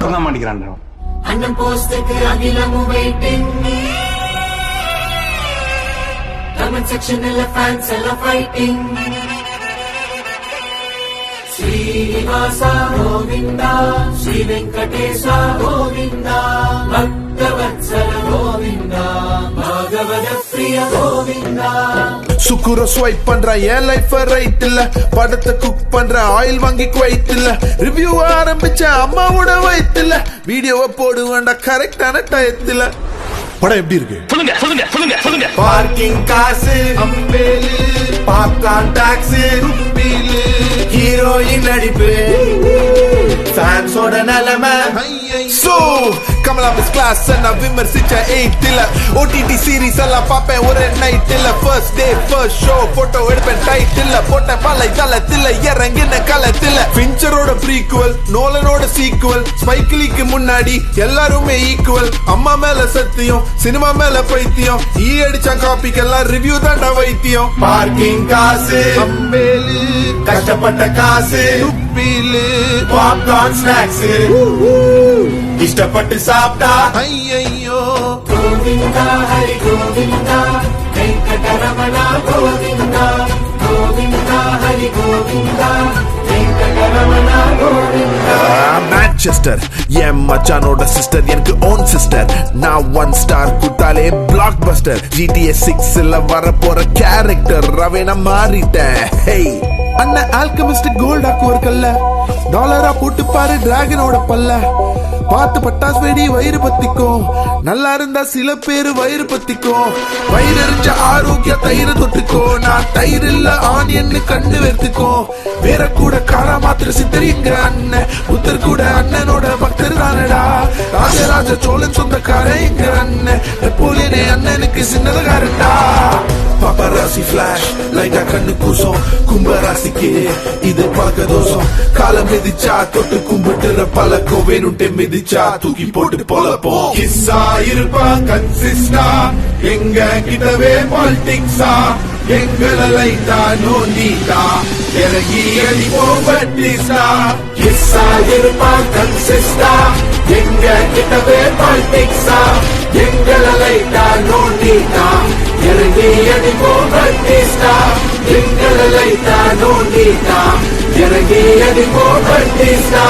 ஒருத்தர் தான் மாட்டிக்கிறான். அண்ணன் போஸ்டுக்கு அகிலமும் வெயிட்டிங், கமெண்ட் செக்ஷன்ல ஃபேன்ஸ் எல்லாம் ஃபைட்டிங். ஸ்ரீனிவாசா கோவிந்தா, ஸ்ரீ வெங்கடேச கோவிந்தா, பக்தவத்சல கோவிந்தா, பாகவத பிரிய கோவிந்தா. சுக்குர ஸ்வைப் பண்ற என் லைஃப் ரைட் இல்ல, படத்தை குக் பண்ற ஆயில் வாங்கி குவைட் இல்ல, ரிவ்யூ ஆரம்பிச்ச அம்மாவோட வயித்துல, வீடியோவை போடுவேன்டா கரெக்டான டயத்துல. படம் எப்படி இருக்கு சொல்லுங்க சொல்லுங்க சொல்லுங்க சொல்லுங்க. பார்க்கிங் காசு அம்பேலு, பாப்கார்ன் டாக்ஸ் ருப்பீலு, ஹீரோயின் நடிப்பு, ஃபேன்ஸோட நிலைமை. சோ கமலா மிஸ் கிளாஸ் நான் விமர்சிச்ச 8 இல்ல, OTT சீரிஸ் எல்லாம் பாப்பேன் ஒரு நைட் இல்ல, first day first show photo எடுப்பேன் டைட் இல்ல, போட்ட பலை தளத்துல இறங்கின களத்துல. பிஞ்சரோட ப்ரீக்குவல், நோலனோட சீக்குவல், ஸ்பைக்கிலிக்கு முன்னாடி எல்லாருமே ஈக்குவல். அம்மா மேல சத்தியம், சினிமா மேல பைத்தியம், ஈ அடிச்ச காப்பிக்கெல்லாம் ரிவ்யூ தாண்டா வைத்தியம். பார்க்கிங் காசு அம்பேலு, கஷ்டப்பட்ட காசு துப்பீலு, பாப்கார்ன் ஸ்நாக்ஸ் இஷ்டப்பட்டு சாப்பிட்டா ஐயோ. கோவிந்தா ஹரி கோவிந்தா, வெங்கடரமணா கோவிந்தா, கோவிந்தா ஹரி கோவிந்தா, வெங்கடரமணா கோவிந்தா. மேன்செஸ்டர் என் மச்சானோட சிஸ்டர், எனக்கு ஓன் சிஸ்டர். நான் 1 ஸ்டார் குட்டாலே பிளாக் பஸ்டர். GTA 6 வர போற கேரக்டர் ரவேனா மாறிட்டேன். ஹேய் அண்ணன் ஆல்கமிஸ்ட் கோல்டாக்கு ஒரு கல்ல, டாலரா போட்டு பாரு டிராகனோட பல்ல. பார்த்து பட்டாஸ் வெடி வயிறு பத்திக்கும், நல்லா இருந்தா சில பேரு வயிறு பத்திக்கும். வயிறு எரிஞ்ச ஆரோக்கிய தயிர தொட்டுக்கோ, நான் தயிர் இல்ல ஆனியன்னு கண்டு வெறுத்துக்கோ. வேற கூட காரா மாத்திர சித்தரிங்க அண்ணன், புத்தர் கூட அண்ணனோட பக்தர் தானடா. ராஜராஜ சோழன் சொந்தக்காரன் எங்க அண்ணன், நெப்போலியனே அண்ணனுக்கு சின்னதகாரண்டா. பாப்பராசி பிளாஷ் லைட்டா கண்ணு கூசம், கும்பராசிக்கு இது பழக்க தோஷம். காலம் மிதிச்சா தொட்டு கும்பிட்டுற பழக்கம், வேணுட்டே மிதிச்சா தூக்கி போட்டு பொழப்போம். கிஸ்ஸா இருப்பா கன்சிஸ்டா, எங்க கிட்டவே பாலிடிக்ஸா, எங்களை லைட்டா நோண்டிட்டா இறங்கி அடிப்போம் பட்டிஸ்டா. கிஸ்ஸா இருப்பா கன்சிஸ்டா, எங்க கிட்டவே பாலிடிக்ஸா, எங்களை லைட்டா நோண்டிட்டா இறங்கி அடிப்போம் பட்டிஸ்டா, எங்களை லைட்டா நோண்டிட்டா இறங்கி அடிப்போம் பட்டிஸ்டா.